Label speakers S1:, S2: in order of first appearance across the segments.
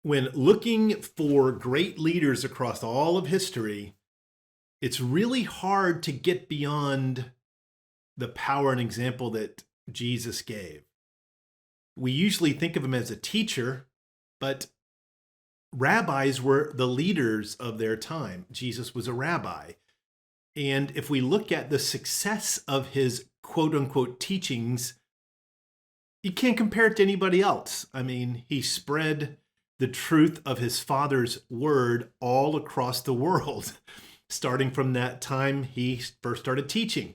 S1: When looking for great leaders across all of history, it's really hard to get beyond the power and example that Jesus gave. We usually think of him as a teacher, but rabbis were the leaders of their time. Jesus was a rabbi. And if we look at the success of his quote unquote teachings, you can't compare it to anybody else. I mean, he spread the truth of his Father's word all across the world, starting from that time he first started teaching.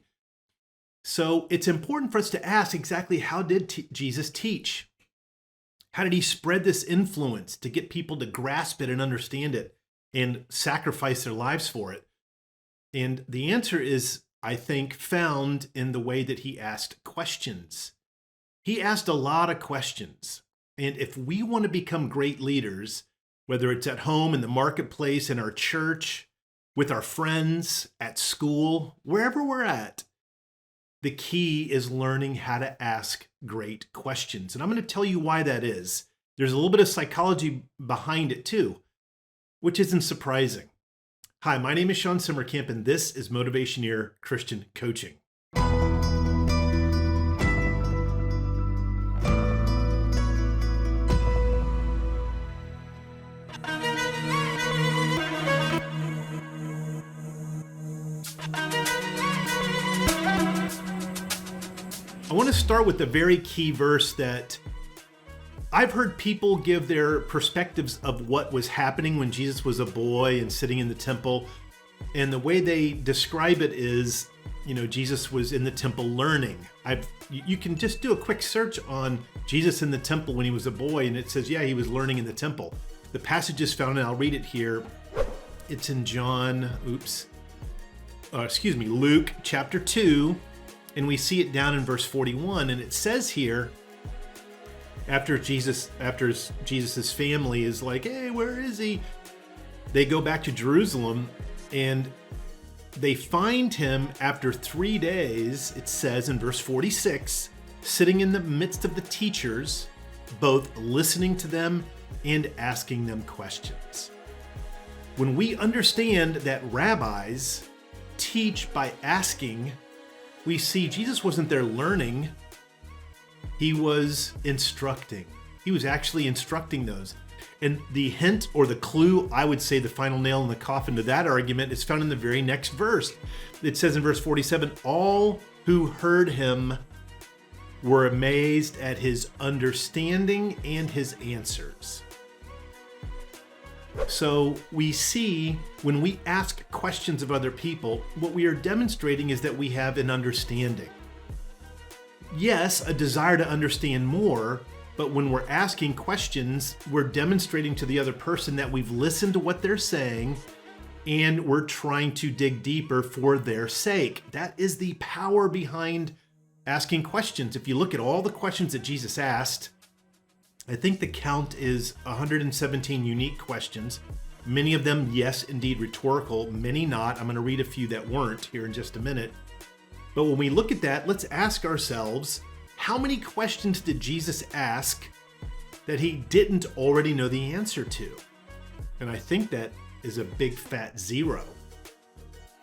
S1: So it's important for us to ask exactly, how did Jesus teach? How did he spread this influence to get people to grasp it and understand it and sacrifice their lives for it? And the answer is, I think, found in the way that he asked questions. He asked a lot of questions. And if we want to become great leaders, whether it's at home, in the marketplace, in our church, with our friends, at school, wherever we're at, the key is learning how to ask great questions. And I'm going to tell you why that is. There's a little bit of psychology behind it too, which isn't surprising. Hi, my name is Shawn Sommerkamp, and this is Motivationeer Christian Coaching. I want to start with a very key verse that I've heard people give their perspectives of what was happening when Jesus was a boy and sitting in the temple. And the way they describe it is, Jesus was in the temple learning. You can just do a quick search on Jesus in the temple when he was a boy, and it says, he was learning in the temple. The passage is found, and I'll read it here. It's in Luke chapter 2. And we see it down in verse 41, and it says here, after Jesus's family is like, hey, where is he? They go back to Jerusalem, and they find him after 3 days, it says in verse 46, sitting in the midst of the teachers, both listening to them and asking them questions. When we understand that rabbis teach by asking, we see Jesus wasn't there learning, he was instructing. He was actually instructing those. And the hint or the clue, I would say the final nail in the coffin to that argument, is found in the very next verse. It says in verse 47, all who heard him were amazed at his understanding and his answers. So we see when we ask questions of other people, what we are demonstrating is that we have an understanding. Yes, a desire to understand more, but when we're asking questions, we're demonstrating to the other person that we've listened to what they're saying and we're trying to dig deeper for their sake. That is the power behind asking questions. If you look at all the questions that Jesus asked, I think the count is 117 unique questions. Many of them, yes, indeed rhetorical, many not. I'm going to read a few that weren't here in just a minute. But when we look at that, let's ask ourselves, how many questions did Jesus ask that he didn't already know the answer to? And I think that is a big fat zero,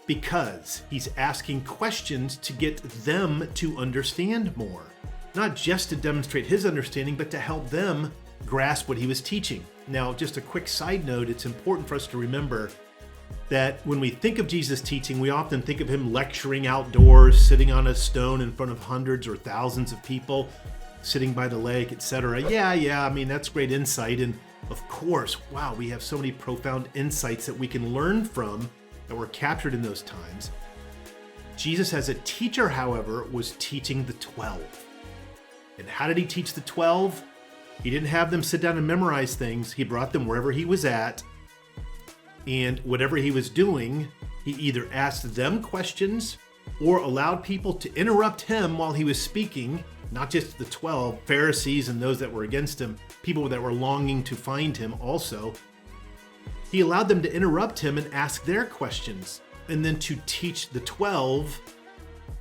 S1: because he's asking questions to get them to understand more. Not just to demonstrate his understanding, but to help them grasp what he was teaching. Now, just a quick side note, it's important for us to remember that when we think of Jesus teaching, we often think of him lecturing outdoors, sitting on a stone in front of hundreds or thousands of people, sitting by the lake, etc. I mean, that's great insight. And of course, wow, we have so many profound insights that we can learn from that were captured in those times. Jesus as a teacher, however, was teaching the 12. And how did he teach the 12? He didn't have them sit down and memorize things. He brought them wherever he was at. And whatever he was doing, he either asked them questions or allowed people to interrupt him while he was speaking, not just the 12, Pharisees and those that were against him, people that were longing to find him also. He allowed them to interrupt him and ask their questions. And then to teach the 12,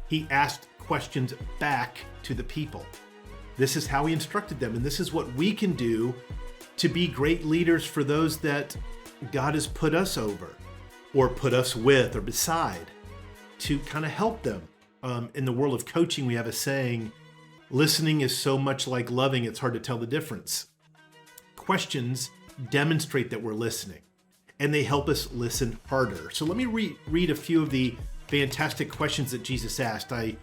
S1: he asked questions back to the people. This is how he instructed them, and this is what we can do to be great leaders for those that God has put us over or put us with or beside, to kind of help them. In the world of coaching, we have a saying, listening is so much like loving, it's hard to tell the difference. Questions demonstrate that we're listening, and they help us listen harder. So let me read a few of the fantastic questions that Jesus asked. I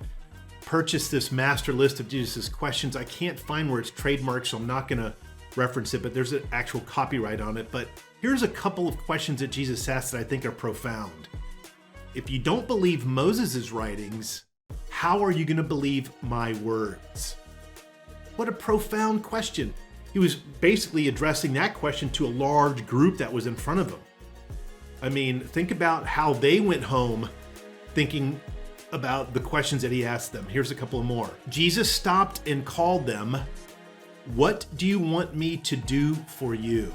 S1: purchased this master list of Jesus' questions. I can't find where it's trademarked, so I'm not going to reference it, but there's an actual copyright on it. But here's a couple of questions that Jesus asked that I think are profound. If you don't believe Moses' writings, how are you going to believe my words? What a profound question. He was basically addressing that question to a large group that was in front of him. I mean, think about how they went home thinking about the questions that he asked them. Here's a couple more. Jesus stopped and called them, "What do you want me to do for you?"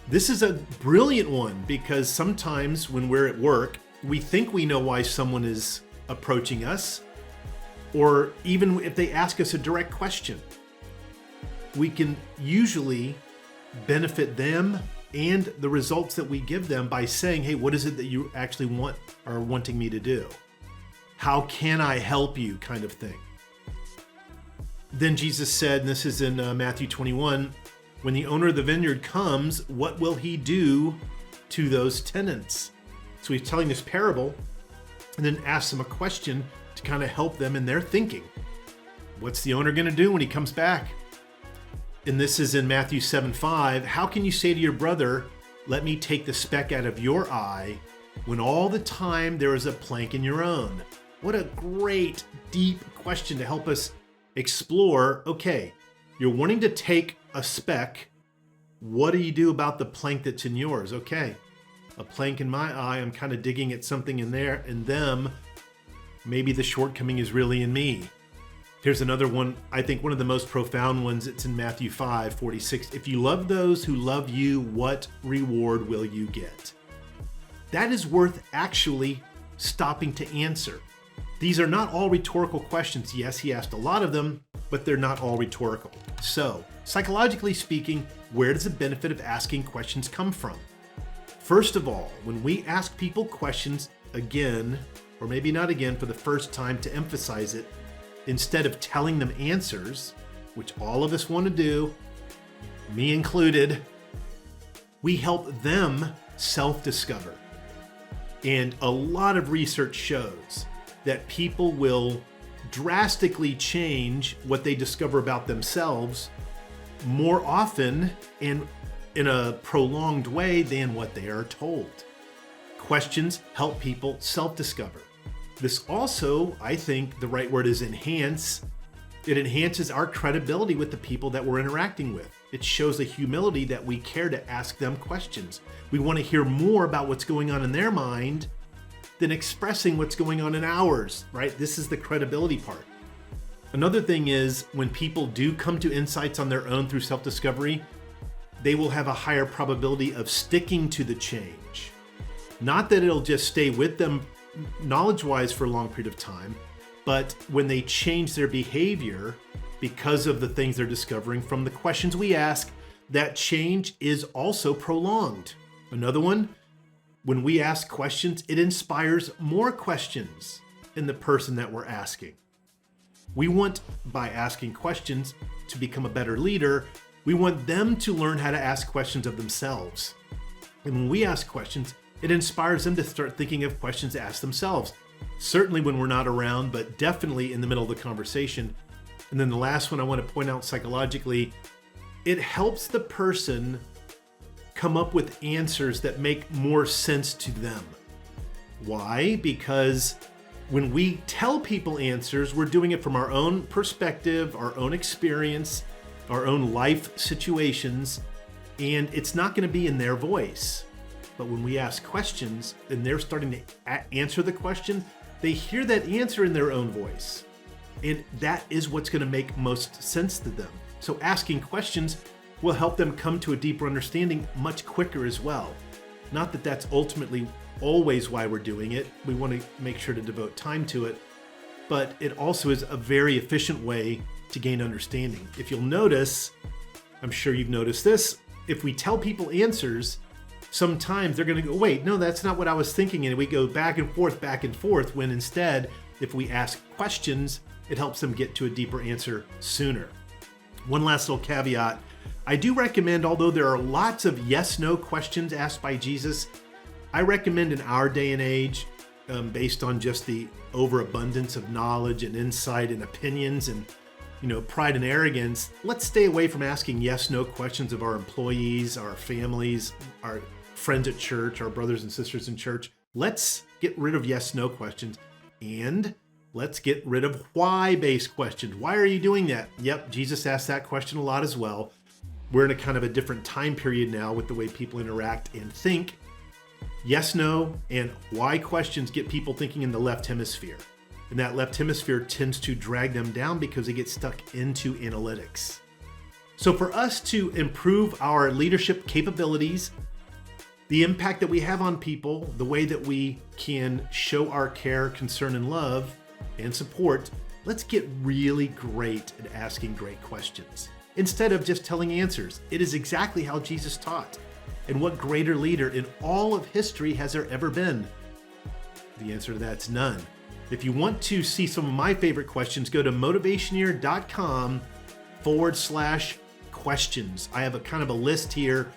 S1: This is a brilliant one, because sometimes when we're at work, we think we know why someone is approaching us, or even if they ask us a direct question, we can usually benefit them and the results that we give them by saying, hey, what is it that you actually want or wanting me to do? How can I help you, kind of thing. Then Jesus said, and this is in Matthew 21, when the owner of the vineyard comes, what will he do to those tenants? So he's telling this parable and then asks them a question to kind of help them in their thinking. What's the owner going to do when he comes back? And this is in Matthew 7:5. How can you say to your brother, let me take the speck out of your eye, when all the time there is a plank in your own? What a great, deep question to help us explore. Okay, you're wanting to take a speck. What do you do about the plank that's in yours? Okay, a plank in my eye. I'm kind of digging at something in there, in them. Maybe the shortcoming is really in me. Here's another one, I think one of the most profound ones. It's in Matthew 5:46. If you love those who love you, what reward will you get? That is worth actually stopping to answer. These are not all rhetorical questions. Yes, he asked a lot of them, but they're not all rhetorical. So, psychologically speaking, where does the benefit of asking questions come from? First of all, when we ask people questions again, or maybe not again, for the first time, to emphasize it, instead of telling them answers, which all of us want to do, me included, we help them self-discover. And a lot of research shows that people will drastically change what they discover about themselves more often and in a prolonged way than what they are told. Questions help people self-discover. This also, I think the right word is enhance. It enhances our credibility with the people that we're interacting with. It shows a humility that we care to ask them questions. We want to hear more about what's going on in their mind than expressing what's going on in ours, right? This is the credibility part. Another thing is, when people do come to insights on their own through self-discovery, they will have a higher probability of sticking to the change. Not that it'll just stay with them knowledge-wise for a long period of time, but when they change their behavior because of the things they're discovering from the questions we ask, that change is also prolonged. Another one, when we ask questions, it inspires more questions in the person that we're asking. We want, by asking questions, to become a better leader. We want them to learn how to ask questions of themselves. And when we ask questions, it inspires them to start thinking of questions to ask themselves. Certainly when we're not around, but definitely in the middle of the conversation. And then the last one I want to point out psychologically, it helps the person come up with answers that make more sense to them. Why? Because when we tell people answers, we're doing it from our own perspective, our own experience, our own life situations, and it's not going to be in their voice. But when we ask questions and they're starting to answer the question, they hear that answer in their own voice. And that is what's going to make most sense to them. So asking questions will help them come to a deeper understanding much quicker as well. Not that that's ultimately always why we're doing it. We want to make sure to devote time to it. But it also is a very efficient way to gain understanding. If you'll notice, I'm sure you've noticed this. If we tell people answers, sometimes they're going to go, wait, no, that's not what I was thinking. And we go back and forth, when instead, if we ask questions, it helps them get to a deeper answer sooner. One last little caveat. I do recommend, although there are lots of yes/no questions asked by Jesus, I recommend in our day and age, based on just the overabundance of knowledge and insight and opinions and pride and arrogance, let's stay away from asking yes/no questions of our employees, our families, our friends at church, our brothers and sisters in church. Let's get rid of yes/no questions, and let's get rid of why-based questions. Why are you doing that? Yep, Jesus asked that question a lot as well. We're in a kind of a different time period now with the way people interact and think. Yes, no, and why questions get people thinking in the left hemisphere. And that left hemisphere tends to drag them down because they get stuck into analytics. So for us to improve our leadership capabilities, the impact that we have on people, the way that we can show our care, concern, and love and support, let's get really great at asking great questions instead of just telling answers. It is exactly how Jesus taught. And what greater leader in all of history has there ever been? The answer to that's none. If you want to see some of my favorite questions, go to motivationeer.com/questions. I have a kind of a list here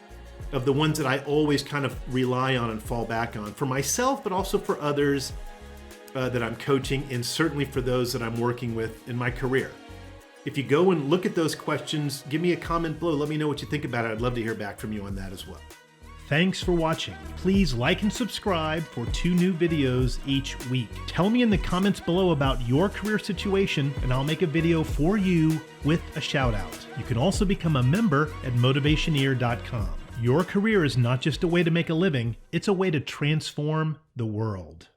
S1: of the ones that I always kind of rely on and fall back on for myself, but also for others that I'm coaching, and certainly for those that I'm working with in my career. If you go and look at those questions, give me a comment below. Let me know what you think about it. I'd love to hear back from you on that as well. Thanks for watching. Please like and subscribe for 2 new videos each week. Tell me in the comments below about your career situation, and I'll make a video for you with a shout out. You can also become a member at Motivationeer.com. Your career is not just a way to make a living, it's a way to transform the world.